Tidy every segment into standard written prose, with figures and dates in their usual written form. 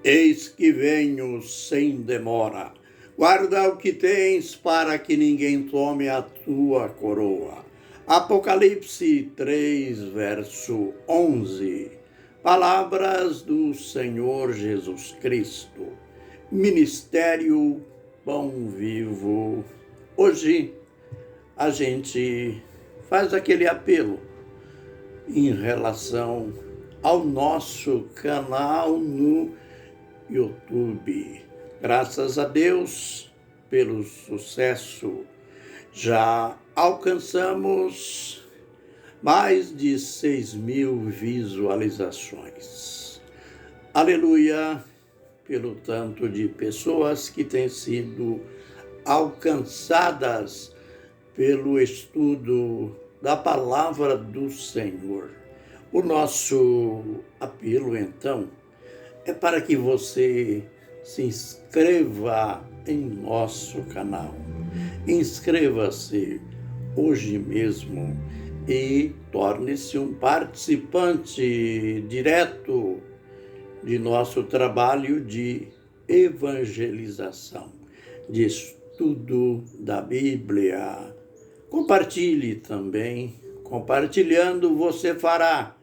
Eis que venho sem demora. Guarda o que tens para que ninguém tome a tua coroa. Apocalipse 3, verso 11. Palavras do Senhor Jesus Cristo. Ministério Pão Vivo. Hoje a gente faz aquele apelo em relação ao nosso canal no YouTube. Graças a Deus pelo sucesso. Já alcançamos mais de 6.000 visualizações. Aleluia pelo tanto de pessoas que têm sido alcançadas pelo estudo da palavra do Senhor. O nosso apelo, então, é para que você se inscreva em nosso canal. Inscreva-se hoje mesmo e torne-se um participante direto de nosso trabalho de evangelização, de estudo da Bíblia. Compartilhe também. Compartilhando, você fará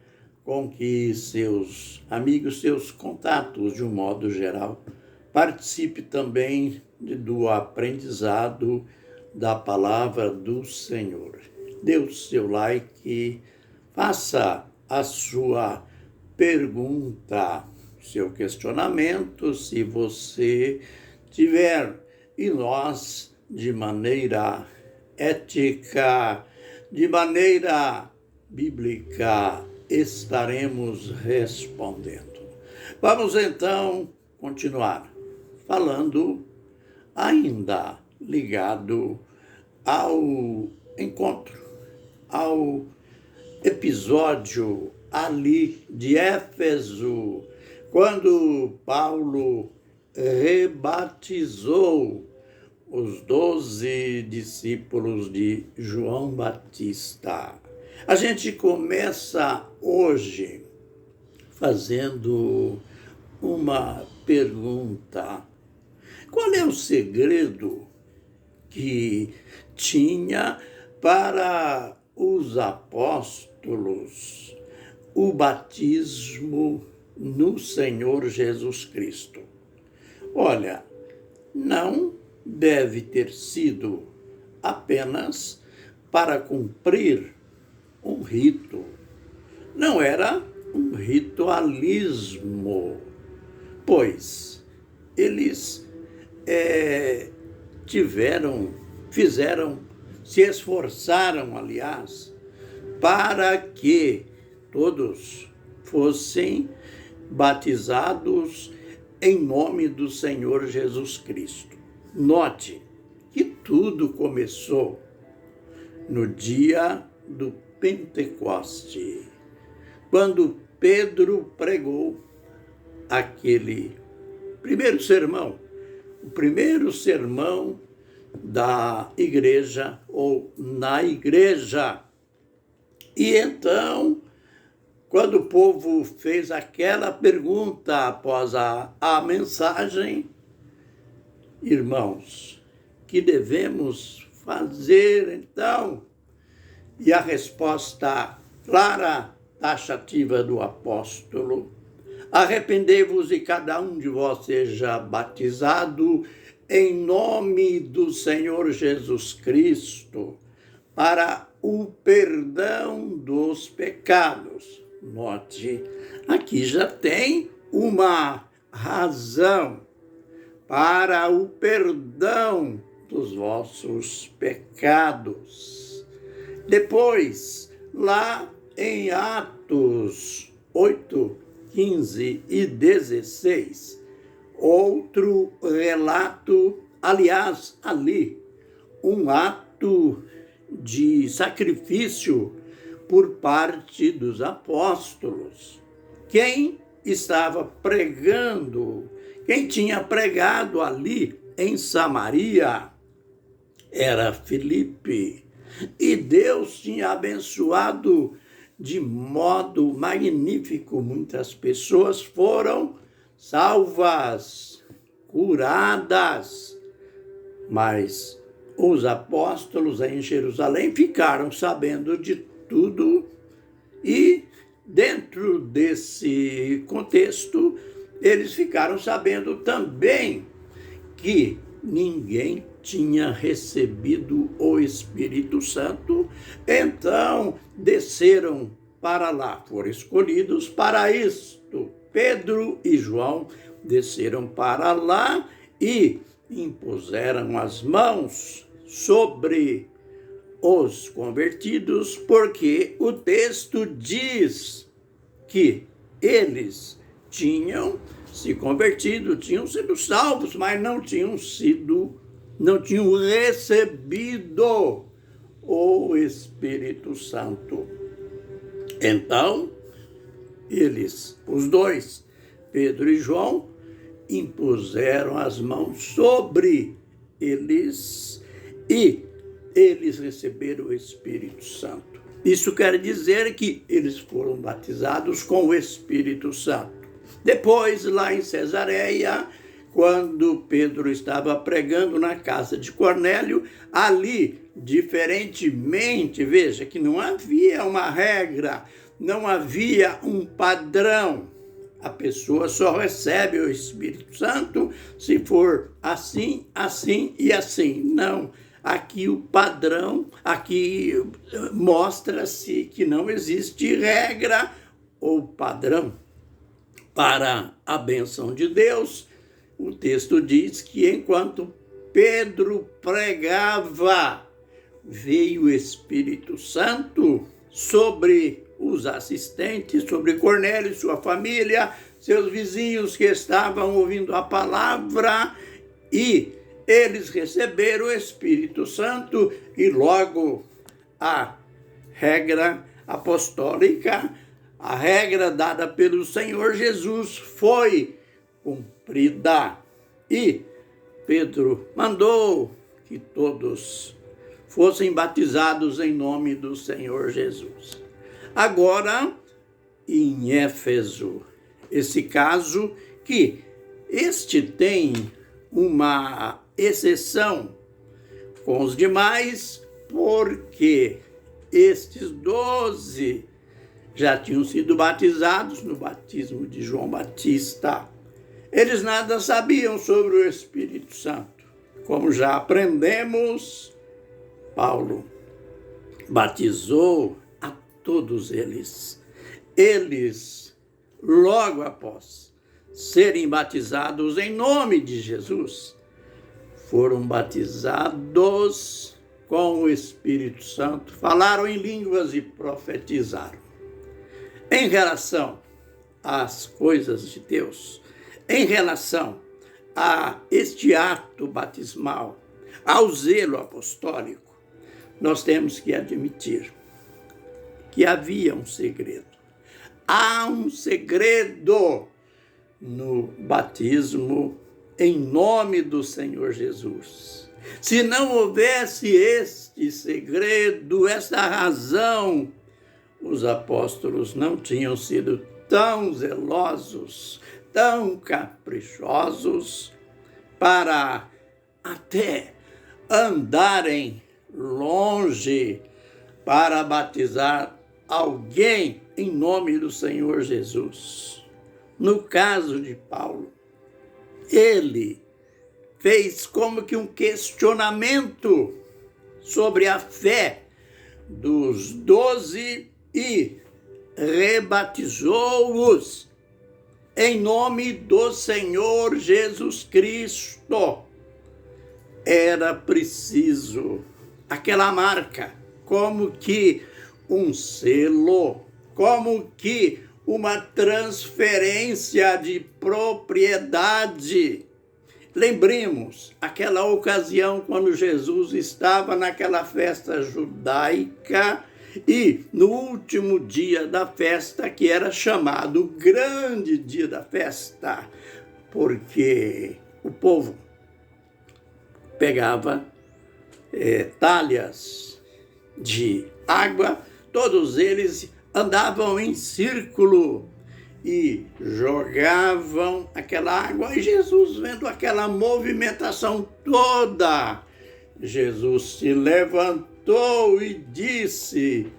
com que seus amigos, seus contatos, de um modo geral, participe também do aprendizado da palavra do Senhor. Dê o seu like, faça a sua pergunta, seu questionamento, se você tiver, e nós, de maneira ética, de maneira bíblica, estaremos respondendo. Vamos então continuar falando, ainda ligado ao encontro, ao episódio ali de Éfeso, quando Paulo rebatizou os 12 discípulos de João Batista. A gente começa hoje fazendo uma pergunta. Qual é o segredo que tinha para os apóstolos o batismo no Senhor Jesus Cristo? Olha, não deve ter sido apenas para cumprir um rito. Não era um ritualismo, pois eles se esforçaram, aliás, para que todos fossem batizados em nome do Senhor Jesus Cristo. Note que tudo começou no dia do Pentecoste, quando Pedro pregou aquele primeiro sermão, o primeiro sermão da igreja ou na igreja. E então, quando o povo fez aquela pergunta após a mensagem, irmãos, que devemos fazer então? E a resposta clara, taxativa do apóstolo: arrependei-vos e cada um de vós seja batizado em nome do Senhor Jesus Cristo para o perdão dos pecados. Note, aqui já tem uma razão: para o perdão dos vossos pecados. Depois, lá em Atos 8, 15 e 16, outro relato, aliás, ali, um ato de sacrifício por parte dos apóstolos. Quem estava pregando, quem tinha pregado ali em Samaria, era Filipe. E Deus tinha abençoado de modo magnífico. Muitas pessoas foram salvas, curadas. Mas os apóstolos em Jerusalém ficaram sabendo de tudo e, dentro desse contexto, eles ficaram sabendo também que ninguém tinha recebido o Espírito Santo, então desceram para lá, foram escolhidos para isto. Pedro e João desceram para lá e impuseram as mãos sobre os convertidos, porque o texto diz que eles tinham se convertido, tinham sido salvos, mas não tinham recebido o Espírito Santo. Então, eles, os dois, Pedro e João, impuseram as mãos sobre eles e eles receberam o Espírito Santo. Isso quer dizer que eles foram batizados com o Espírito Santo. Depois, lá em Cesareia, quando Pedro estava pregando na casa de Cornélio, ali, diferentemente, veja que não havia uma regra, não havia um padrão. A pessoa só recebe o Espírito Santo se for assim, assim e assim. Não. Aqui o padrão, aqui mostra-se que não existe regra ou padrão para a bênção de Deus. O texto diz que enquanto Pedro pregava, veio o Espírito Santo sobre os assistentes, sobre Cornélio e sua família, seus vizinhos que estavam ouvindo a palavra, e eles receberam o Espírito Santo, e logo a regra apostólica, a regra dada pelo Senhor Jesus foi cumprida. E Pedro mandou que todos fossem batizados em nome do Senhor Jesus. Agora, em Éfeso, esse caso que este tem uma exceção com os demais, porque estes 12 já tinham sido batizados no batismo de João Batista. Eles nada sabiam sobre o Espírito Santo. Como já aprendemos, Paulo batizou a todos eles. Eles, logo após serem batizados em nome de Jesus, foram batizados com o Espírito Santo, falaram em línguas e profetizaram. Em relação às coisas de Deus, em relação a este ato batismal, ao zelo apostólico, nós temos que admitir que havia um segredo. Há um segredo no batismo em nome do Senhor Jesus. Se não houvesse este segredo, esta razão, os apóstolos não tinham sido tão zelosos, tão caprichosos para até andarem longe para batizar alguém em nome do Senhor Jesus. No caso de Paulo, ele fez como que um questionamento sobre a fé dos 12 e rebatizou-os em nome do Senhor Jesus Cristo. Era preciso aquela marca, como que um selo, como que uma transferência de propriedade. Lembremos aquela ocasião quando Jesus estava naquela festa judaica e no último dia da festa, que era chamado o grande dia da festa, porque o povo pegava talhas de água, todos eles andavam em círculo e jogavam aquela água. E Jesus, vendo aquela movimentação toda, Jesus se levantou e disse: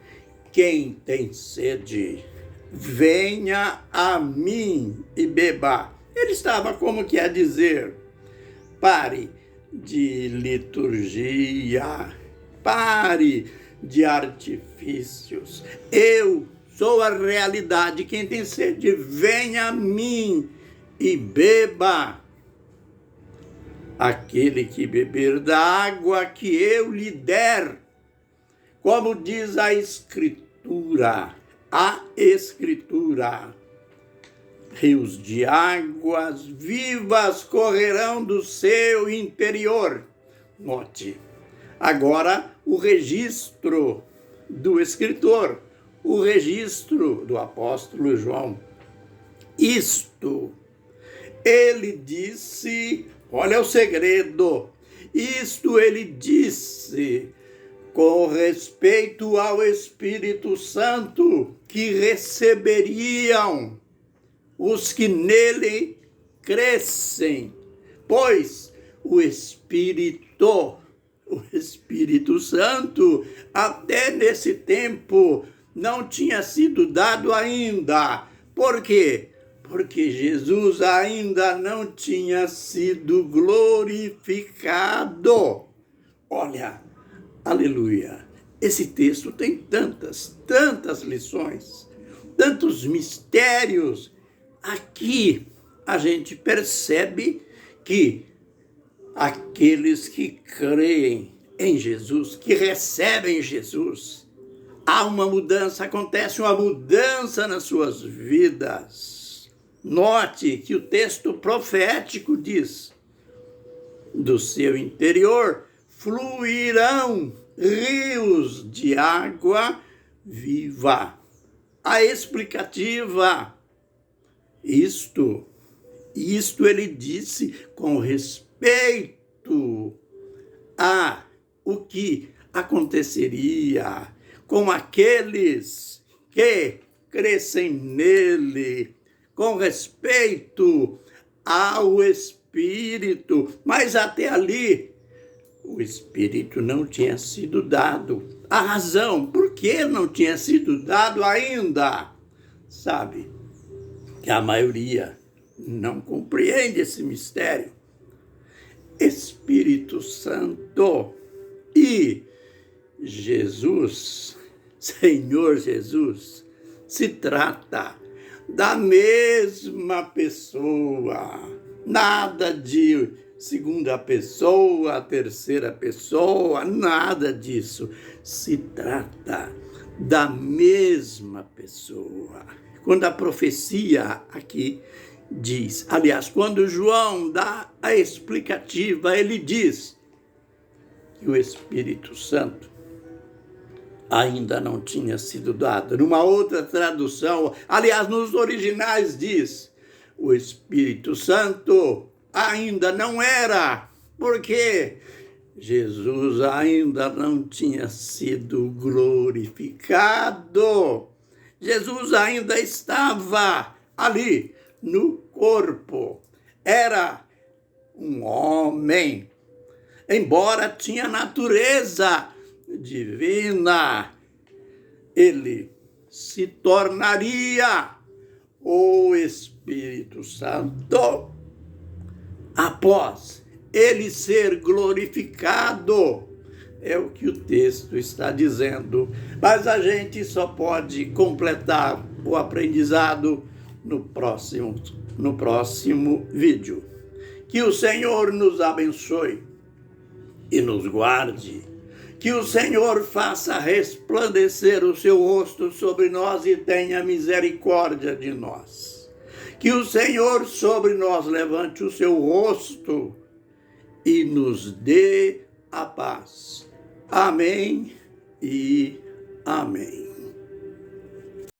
quem tem sede, venha a mim e beba. Ele estava como que a dizer: pare de liturgia, pare de artifícios. Eu sou a realidade. Quem tem sede, venha a mim e beba. Aquele que beber da água que eu lhe der, como diz a Escritura, rios de águas vivas correrão do seu interior. Note, agora o registro do escritor, o registro do apóstolo João. Isto, ele disse, olha o segredo, isto ele disse com respeito ao Espírito Santo que receberiam os que nele crescem, pois o Espírito Santo, até nesse tempo, não tinha sido dado ainda. Por quê? Porque Jesus ainda não tinha sido glorificado. Olha, aleluia, esse texto tem tantas lições, tantos mistérios. Aqui a gente percebe que aqueles que creem em Jesus, que recebem Jesus, há uma mudança, acontece uma mudança nas suas vidas. Note que o texto profético diz: do seu interior fluirão rios de água viva. A explicativa, isto ele disse com respeito a o que aconteceria com aqueles que crescem nele, com respeito ao Espírito. Mas até ali, o Espírito não tinha sido dado. A razão por que não tinha sido dado ainda, sabe, que a maioria não compreende esse mistério. Espírito Santo e Jesus, Senhor Jesus, se trata da mesma pessoa. Nada de segunda pessoa, terceira pessoa, nada disso. Se trata da mesma pessoa. Quando a profecia aqui diz, aliás, quando João dá a explicativa, ele diz que o Espírito Santo ainda não tinha sido dado. Numa outra tradução, aliás, nos originais diz, o Espírito Santo ainda não era, porque Jesus ainda não tinha sido glorificado. Jesus ainda estava ali no corpo. Era um homem, embora tinha natureza divina, ele se tornaria o Espírito Santo após ele ser glorificado. É o que o texto está dizendo. Mas a gente só pode completar o aprendizado no próximo vídeo. Que o Senhor nos abençoe e nos guarde. Que o Senhor faça resplandecer o seu rosto sobre nós e tenha misericórdia de nós. Que o Senhor sobre nós levante o seu rosto e nos dê a paz. Amém e amém.